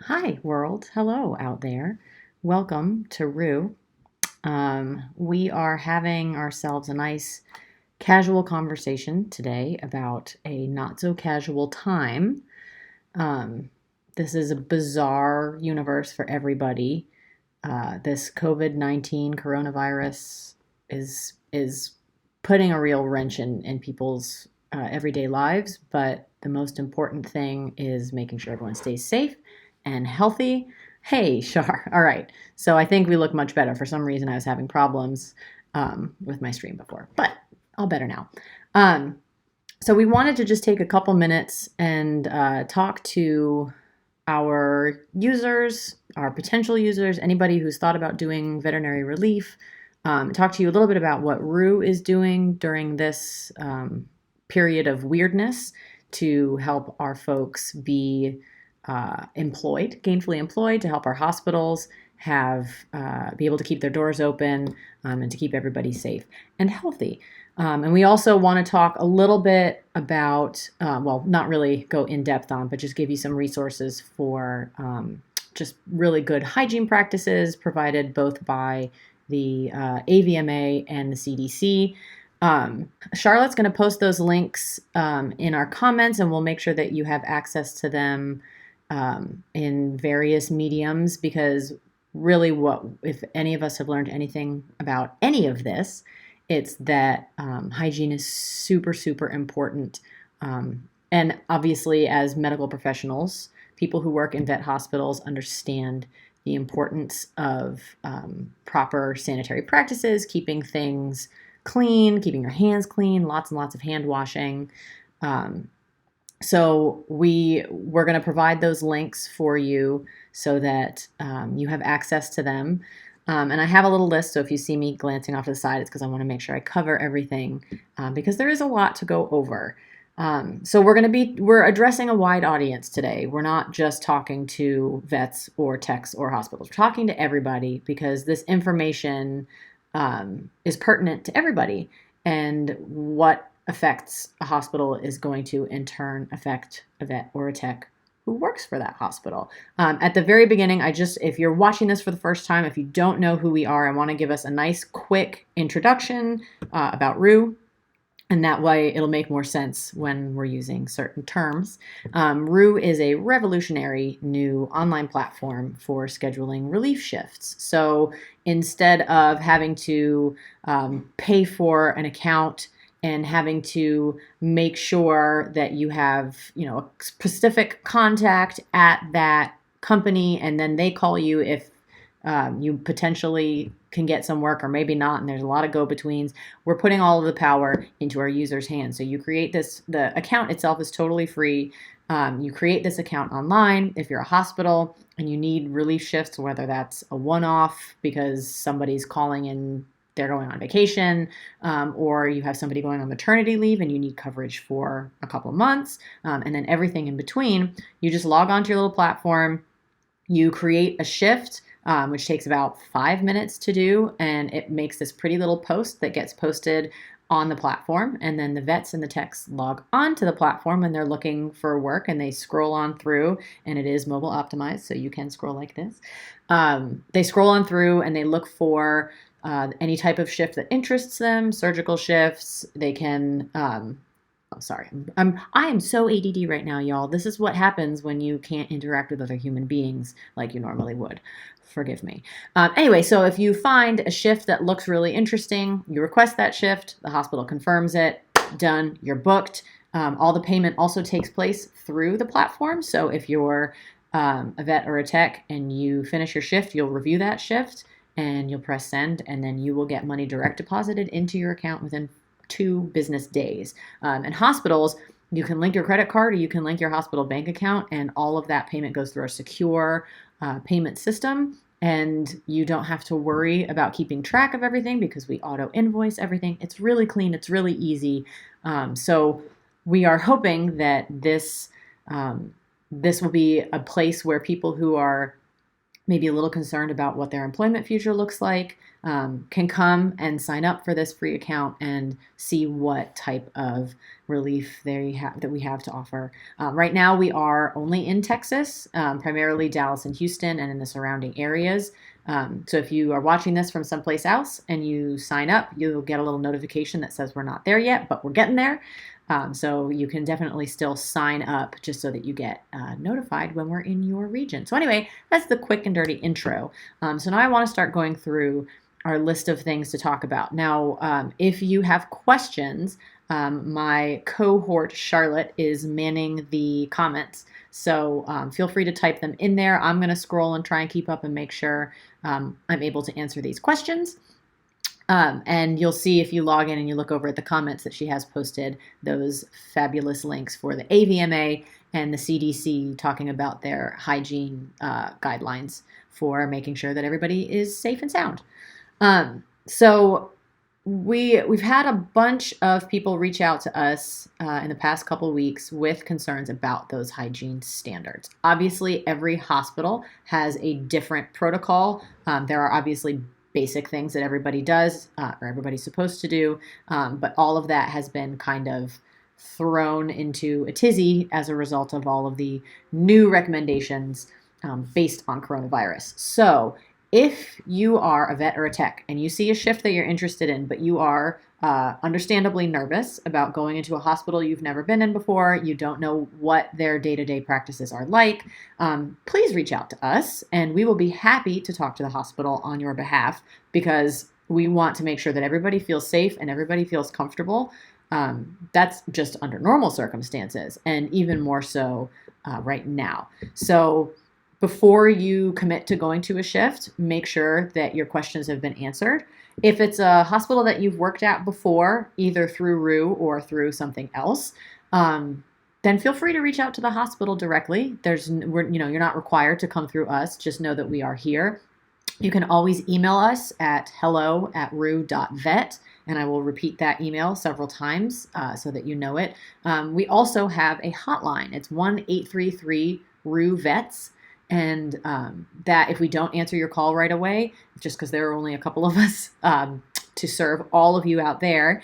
Hi, world. Hello out there. Welcome to Rue. We are having ourselves a nice casual conversation today about a not so casual time. Um, this is a bizarre universe for everybody. This COVID-19 coronavirus is putting a real wrench in people's everyday lives, but the most important thing is making sure everyone stays safe and healthy. Hey, Shar. All right. So I think we look much better. For some reason, I was having problems with my stream before, but all better now. Um, so we wanted to just take a couple minutes and talk to our users, our potential users, anybody who's thought about doing veterinary relief. Talk to you a little bit about what Rue is doing during this period of weirdness to help our folks be employed, gainfully employed, to help our hospitals have be able to keep their doors open and to keep everybody safe and healthy. And we also want to talk a little bit about, well, not really go in depth on, but just give you some resources for just really good hygiene practices provided both by the AVMA and the CDC. Charlotte's going to post those links in our comments, and we'll make sure that you have access to them in various mediums, because really, what if any of us have learned anything about any of this, it's that hygiene is super, super important. And obviously, as medical professionals, people who work in vet hospitals understand the importance of proper sanitary practices, keeping things clean, keeping your hands clean, lots and lots of hand washing. So we're going to provide those links for you so that you have access to them. And I have a little list, so if you see me glancing off to the side, it's because I want to make sure I cover everything because there is a lot to go over. So we're addressing a wide audience today. We're not just talking to vets or techs or hospitals. We're talking to everybody because this information is pertinent to everybody, and what affects a hospital is going to in turn affect a vet or a tech who works for that hospital. At the very beginning, if you're watching this for the first time, if you don't know who we are, I want to give us a nice quick introduction about Rue. And that way it'll make more sense when we're using certain terms. Rue is a revolutionary new online platform for scheduling relief shifts. So instead of having to pay for an account and having to make sure that you have, a specific contact at that company, and then they call you if you potentially can get some work or maybe not, and there's a lot of go-betweens. We're putting all of the power into our users' hands. So you create the account itself is totally free. You create this account online. If you're a hospital and you need relief shifts, whether that's a one-off because somebody's calling in, they're going on vacation, or you have somebody going on maternity leave and you need coverage for a couple of months, and then everything in between, you just log onto your little platform, you create a shift, which takes about 5 minutes to do, and it makes this pretty little post that gets posted on the platform, and then the vets and the techs log onto the platform and they're looking for work, and they scroll on through, and it is mobile optimized, so you can scroll like this. They scroll on through and they look for any type of shift that interests them, surgical shifts. They can oh, sorry. I am so ADD right now, y'all. This is what happens when you can't interact with other human beings like you normally would. Forgive me. Anyway, so if you find a shift that looks really interesting, you request that shift, the hospital confirms it, done, you're booked. All the payment also takes place through the platform. So if you're a vet or a tech and you finish your shift, you'll review that shift and you'll press send, and then you will get money direct deposited into your account within 2 business days. And hospitals, you can link your credit card or you can link your hospital bank account, and all of that payment goes through a secure payment system. And you don't have to worry about keeping track of everything because we auto invoice everything. It's really clean. It's really easy. So we are hoping that this will be a place where people who are maybe a little concerned about what their employment future looks like, can come and sign up for this free account and see what type of relief that we have to offer. Right now, we are only in Texas, primarily Dallas and Houston, and in the surrounding areas. So if you are watching this from someplace else and you sign up, you'll get a little notification that says we're not there yet, but we're getting there. So you can definitely still sign up just so that you get notified when we're in your region. So anyway, that's the quick and dirty intro. So now I want to start going through our list of things to talk about. Now, if you have questions, my cohort Charlotte is manning the comments. So feel free to type them in there. I'm going to scroll and try and keep up and make sure I'm able to answer these questions. And you'll see if you log in and you look over at the comments that she has posted those fabulous links for the AVMA and the CDC talking about their hygiene guidelines for making sure that everybody is safe and sound. So we've had a bunch of people reach out to us in the past couple weeks with concerns about those hygiene standards. Obviously, every hospital has a different protocol. There are obviously basic things that everybody does or everybody's supposed to do, but all of that has been kind of thrown into a tizzy as a result of all of the new recommendations based on coronavirus. So if you are a vet or a tech and you see a shift that you're interested in, but you are understandably nervous about going into a hospital you've never been in before, you don't know what their day-to-day practices are like, please reach out to us and we will be happy to talk to the hospital on your behalf, because we want to make sure that everybody feels safe and everybody feels comfortable. That's just under normal circumstances, and even more so right now. So before you commit to going to a shift, make sure that your questions have been answered. If it's a hospital that you've worked at before, either through Roo or through something else, then feel free to reach out to the hospital directly. You're not required to come through us. Just know that we are here. You can always email us at hello@roo.vet, and I will repeat that email several times so that you know it. We also have a hotline. It's 1-833-ROO-VETS. And that if we don't answer your call right away, just because there are only a couple of us to serve all of you out there,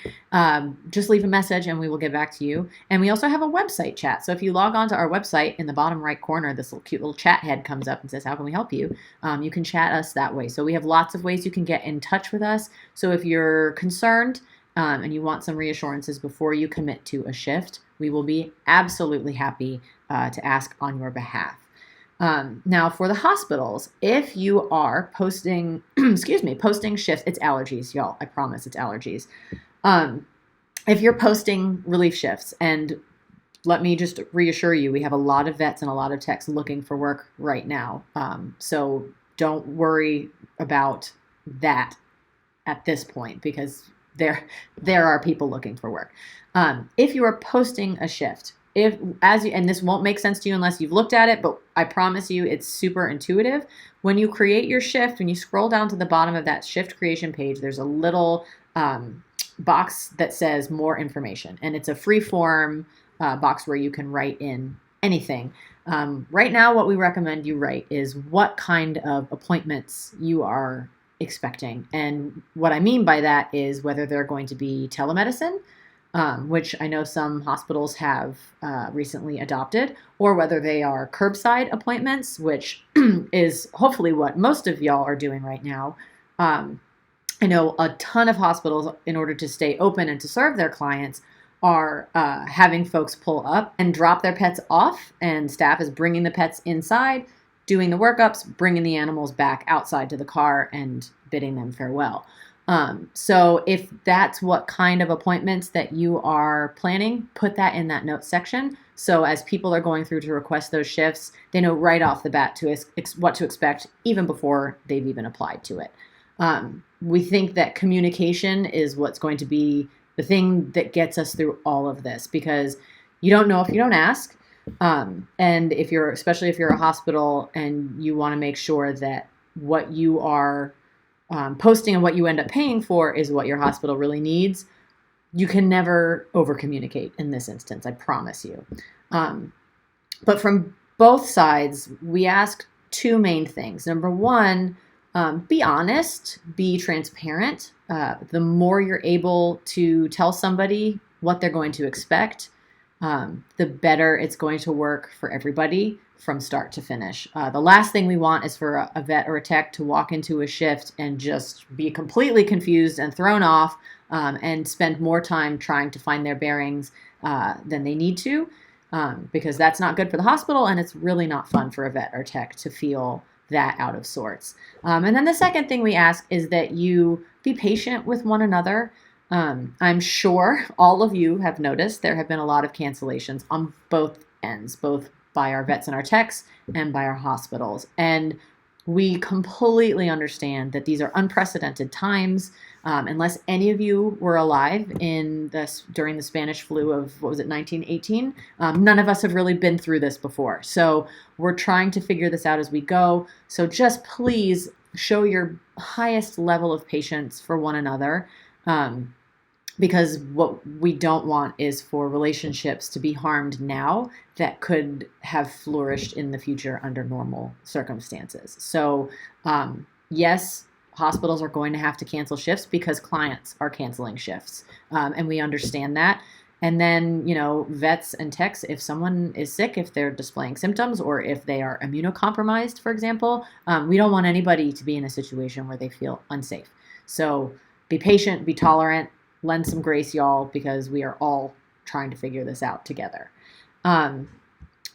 just leave a message and we will get back to you. And we also have a website chat. So if you log on to our website, in the bottom right corner, this cute little chat head comes up and says, how can we help you? You can chat us that way. So we have lots of ways you can get in touch with us. So if you're concerned and you want some reassurances before you commit to a shift, we will be absolutely happy to ask on your behalf. Now for the hospitals, if you are posting, posting shifts, it's allergies, y'all. I promise it's allergies. If you're posting relief shifts, and let me just reassure you, we have a lot of vets and a lot of techs looking for work right now. So don't worry about that at this point, because there are people looking for work. If you are posting a shift, and this won't make sense to you unless you've looked at it, but I promise you it's super intuitive. When you create your shift, when you scroll down to the bottom of that shift creation page, there's a little box that says more information, and it's a free form box where you can write in anything. Right now, what we recommend you write is what kind of appointments you are expecting. And what I mean by that is whether they're going to be telemedicine, which I know some hospitals have recently adopted, or whether they are curbside appointments, which is hopefully what most of y'all are doing right now. I know a ton of hospitals, in order to stay open and to serve their clients, are having folks pull up and drop their pets off, and staff is bringing the pets inside, doing the workups, bringing the animals back outside to the car, and bidding them farewell. So if that's what kind of appointments that you are planning, put that in that notes section. So as people are going through to request those shifts, they know right off the bat what to expect, even before they've even applied to it. We think that communication is what's going to be the thing that gets us through all of this, because you don't know if you don't ask. And especially if you're a hospital and you want to make sure that what you are posting and what you end up paying for is what your hospital really needs, you can never over communicate in this instance, I promise you. But from both sides, we ask two main things. Number one, be honest, be transparent. The more you're able to tell somebody what they're going to expect, the better it's going to work for everybody from start to finish. The last thing we want is for a vet or a tech to walk into a shift and just be completely confused and thrown off, and spend more time trying to find their bearings than they need to, because that's not good for the hospital, and it's really not fun for a vet or tech to feel that out of sorts. And then the second thing we ask is that you be patient with one another. I'm sure all of you have noticed there have been a lot of cancellations on both ends, both by our vets and our techs and by our hospitals. And we completely understand that these are unprecedented times. Unless any of you were alive during the Spanish flu of, 1918, none of us have really been through this before. So we're trying to figure this out as we go. So just please show your highest level of patience for one another. Because what we don't want is for relationships to be harmed now that could have flourished in the future under normal circumstances. So yes, hospitals are going to have to cancel shifts because clients are canceling shifts. And we understand that. And then, vets and techs, if someone is sick, if they're displaying symptoms, or if they are immunocompromised, for example, we don't want anybody to be in a situation where they feel unsafe. So be patient, be tolerant, lend some grace, y'all, because we are all trying to figure this out together.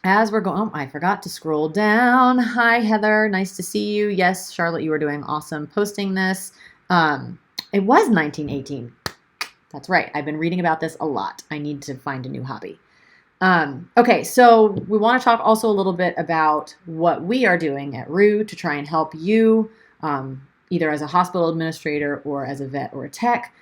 As we're going, I forgot to scroll down. Hi, Heather. Nice to see you. Yes, Charlotte, you were doing awesome posting this. It was 1918. That's right. I've been reading about this a lot. I need to find a new hobby. Okay, so we want to talk also a little bit about what we are doing at Roo to try and help you, either as a hospital administrator or as a vet or a tech.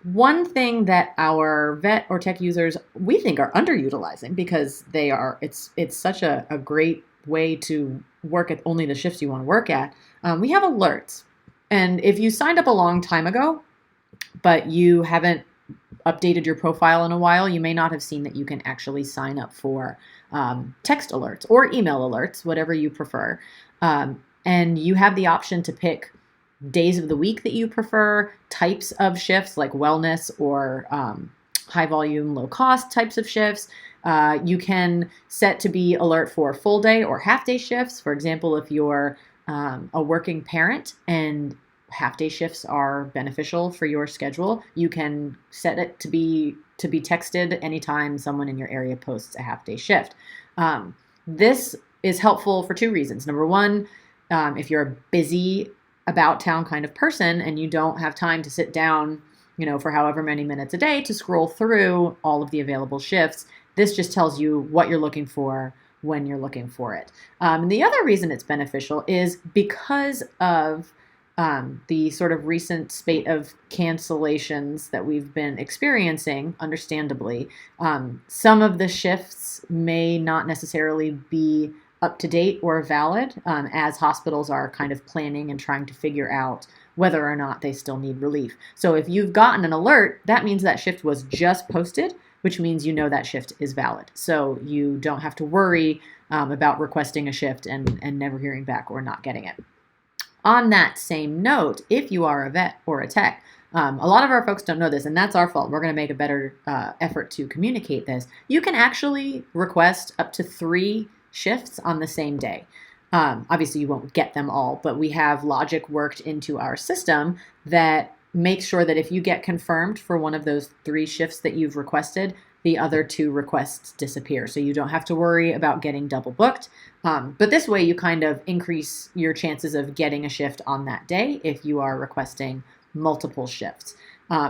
One thing that our vet or tech users, we think, are underutilizing, because it's such a great way to work at only the shifts you want to work at. We have alerts. And if you signed up a long time ago, but you haven't updated your profile in a while, you may not have seen that you can actually sign up for text alerts or email alerts, whatever you prefer. And you have the option to pick days of the week that you prefer, types of shifts like wellness or high volume, low cost types of shifts. You can set to be alert for full day or half day shifts. For example, if you're a working parent and half day shifts are beneficial for your schedule, you can set it to be texted anytime someone in your area posts a half day shift. This is helpful for two reasons. Number one, if you're a busy about town kind of person and you don't have time to sit down, for however many minutes a day to scroll through all of the available shifts, this just tells you what you're looking for when you're looking for it. And the other reason it's beneficial is because of the sort of recent spate of cancellations that we've been experiencing, understandably. Some of the shifts may not necessarily be up to date or valid, as hospitals are kind of planning and trying to figure out whether or not they still need relief. So if you've gotten an alert, that means that shift was just posted, which means that shift is valid. So you don't have to worry about requesting a shift and never hearing back or not getting it. On that same note, if you are a vet or a tech, a lot of our folks don't know this, and that's our fault. We're going to make a better effort to communicate this. You can actually request up to 3 shifts on the same day. Obviously, you won't get them all, but we have logic worked into our system that makes sure that if you get confirmed for one of those 3 shifts that you've requested, the other 2 requests disappear. So you don't have to worry about getting double booked. But this way you kind of increase your chances of getting a shift on that day if you are requesting multiple shifts.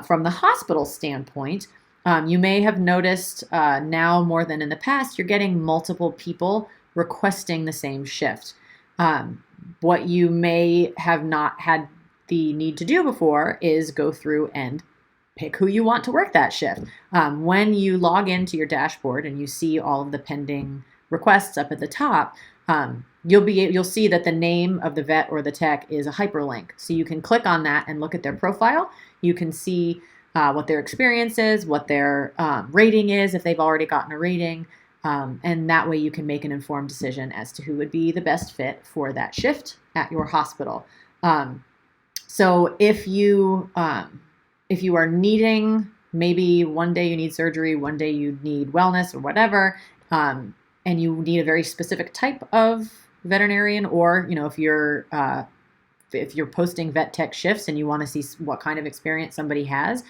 From the hospital standpoint, you may have noticed now more than in the past, you're getting multiple people requesting the same shift. What you may have not had the need to do before is go through and pick who you want to work that shift. When you log into your dashboard and you see all of the pending requests up at the top, you'll see that the name of the vet or the tech is a hyperlink. So you can click on that and look at their profile. You can see what their experience is, what their rating is, if they've already gotten a rating. And that way you can make an informed decision as to who would be the best fit for that shift at your hospital. So if you are needing, maybe one day you need surgery, one day you need wellness or whatever, and you need a very specific type of veterinarian, or if you're posting vet tech shifts and you want to see what kind of experience somebody has,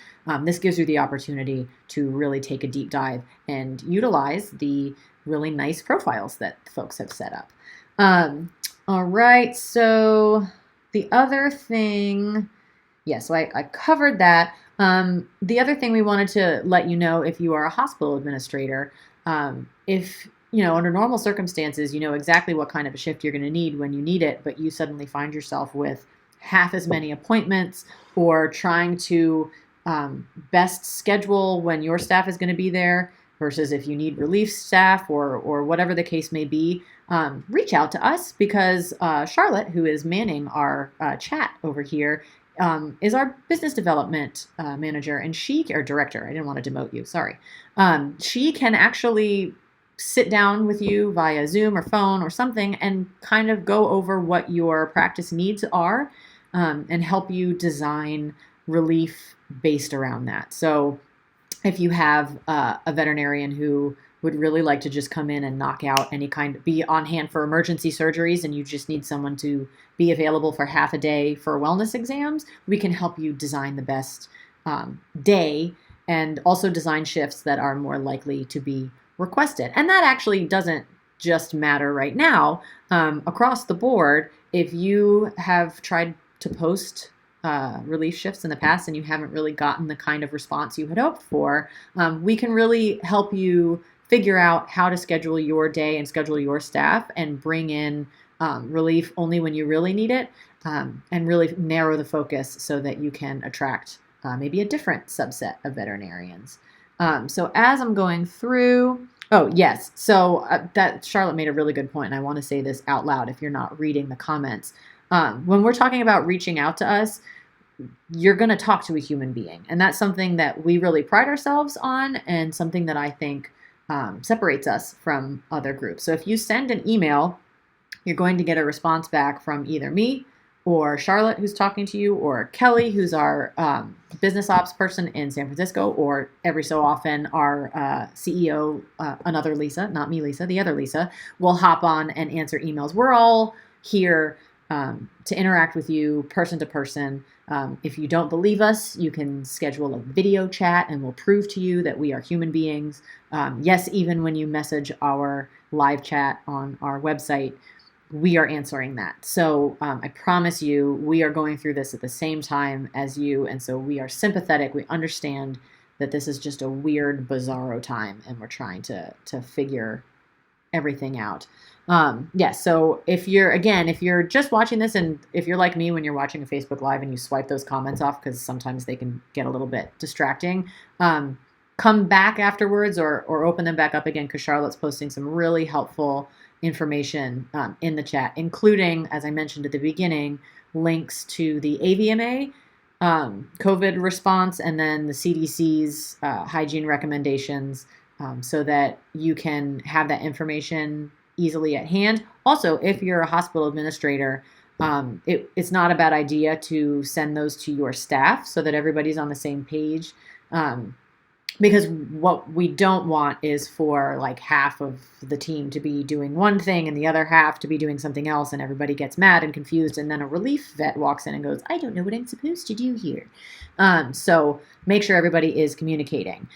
this gives you the opportunity to really take a deep dive and utilize the really nice profiles that folks have set up. All right, so the other thing, so I covered that. The other thing we wanted to let you know, if you are a hospital administrator, if under normal circumstances, you know exactly what kind of a shift you're going to need when you need it, but you suddenly find yourself with half as many appointments, or trying to best schedule when your staff is going to be there versus if you need relief staff or whatever the case may be, reach out to us, because Charlotte, who is manning our chat over here, is our business development manager, and or director. I didn't want to demote you. Sorry. She can actually sit down with you via Zoom or phone or something and kind of go over what your practice needs are, and help you design relief based around that. So if you have a veterinarian who would really like to just come in and knock out be on hand for emergency surgeries, and you just need someone to be available for half a day for wellness exams, we can help you design the best day, and also design shifts that are more likely to be requested. And that actually doesn't just matter right now. Across the board, if you have tried to post relief shifts in the past and you haven't really gotten the kind of response you had hoped for, we can really help you figure out how to schedule your day and schedule your staff and bring in relief only when you really need it, and really narrow the focus so that you can attract maybe a different subset of veterinarians. So as I'm going through, that Charlotte made a really good point, and I want to say this out loud if you're not reading the comments. When we're talking about reaching out to us, you're going to talk to a human being, and that's something that we really pride ourselves on, and something that I think separates us from other groups. So if you send an email, you're going to get a response back from either me or Charlotte, who's talking to you, or Kelly, who's our business ops person in San Francisco, or every so often our CEO, another Lisa, not me, Lisa, the other Lisa, will hop on and answer emails. We're all here to interact with you person to person. If you don't believe us, you can schedule a video chat and we'll prove to you that we are human beings. Yes, even when you message our live chat on our website, we are answering that. So I promise you, we are going through this at the same time as you. And so we are sympathetic. We understand that this is just a weird, bizarro time, and we're trying to figure everything out. So if you're just watching this, and if you're like me when you're watching a Facebook Live and you swipe those comments off, because sometimes they can get a little bit distracting, come back afterwards or open them back up again, because Charlotte's posting some really helpful information in the chat, including, as I mentioned at the beginning, links to the AVMA COVID response, and then the CDC's hygiene recommendations, so that you can have that information easily at hand. Also, if you're a hospital administrator, it's not a bad idea to send those to your staff so that everybody's on the same page. Because what we don't want is for like half of the team to be doing one thing and the other half to be doing something else, and everybody gets mad and confused, and then a relief vet walks in and goes, I don't know what I'm supposed to do here. So make sure everybody is communicating.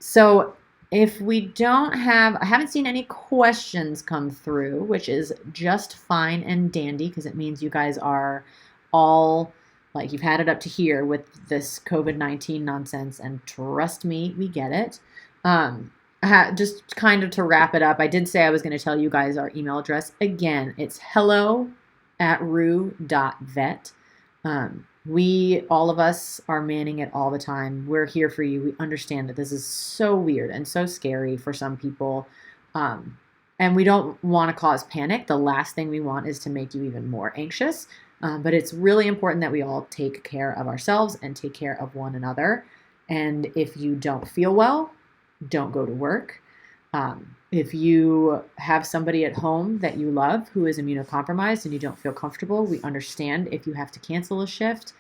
So if we I haven't seen any questions come through, which is just fine and dandy, because it means you guys are all, like, you've had it up to here with this COVID-19 nonsense, and trust me, we get it. Just kind of to wrap it up, I did say I was going to tell you guys our email address. Again, it's hello@roo.vet. All of us are manning it all the time. We're here for you. We understand that this is so weird and so scary for some people. And we don't want to cause panic. The last thing we want is to make you even more anxious. But it's really important that we all take care of ourselves and take care of one another. And if you don't feel well, don't go to work. If you have somebody at home that you love who is immunocompromised and you don't feel comfortable, we understand if you have to cancel a shift.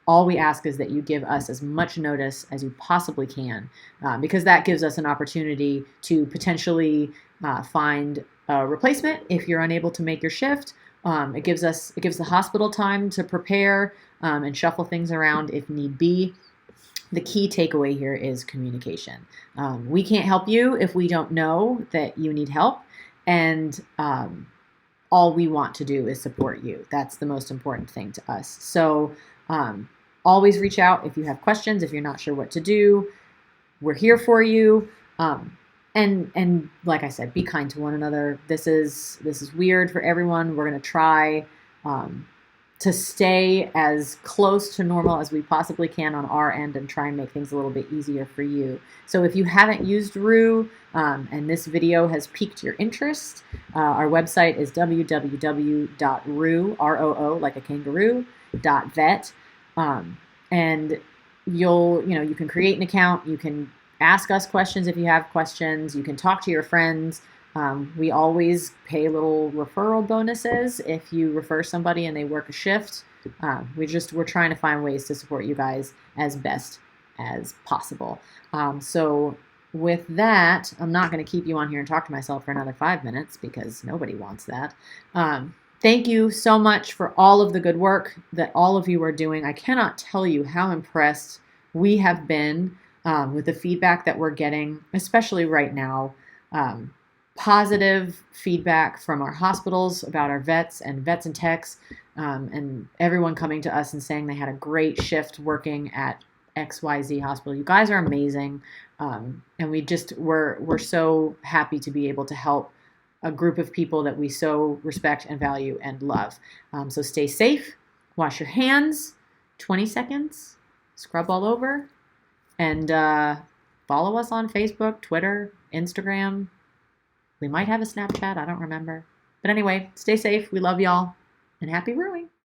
All we ask is that you give us as much notice as you possibly can, because that gives us an opportunity to potentially find a replacement if you're unable to make your shift. It gives the hospital time to prepare and shuffle things around if need be. The key takeaway here is communication. We can't help you if we don't know that you need help, and all we want to do is support you. That's the most important thing to us. So always reach out if you have questions, if you're not sure what to do. We're here for you. And like I said, be kind to one another. This is weird for everyone. We're going to try to stay as close to normal as we possibly can on our end and try and make things a little bit easier for you. So if you haven't used Roo and this video has piqued your interest, our website is www.roo, R-O-O, like a kangaroo, .vet. And you can create an account, you can ask us questions if you have questions, you can talk to your friends. We always pay little referral bonuses if you refer somebody and they work a shift. We're trying to find ways to support you guys as best as possible. So with that, I'm not going to keep you on here and talk to myself for another 5 minutes because nobody wants that. Thank you so much for all of the good work that all of you are doing. I cannot tell you how impressed we have been with the feedback that we're getting, especially right now. Positive feedback from our hospitals about our vets and techs, and everyone coming to us and saying they had a great shift working at XYZ hospital. You guys are amazing, and we're so happy to be able to help a group of people that we so respect and value and love. So stay safe, wash your hands, 20 seconds, scrub all over, and follow us on Facebook, Twitter, Instagram. We might have a Snapchat. I don't remember. But anyway, stay safe. We love y'all. And happy brewing.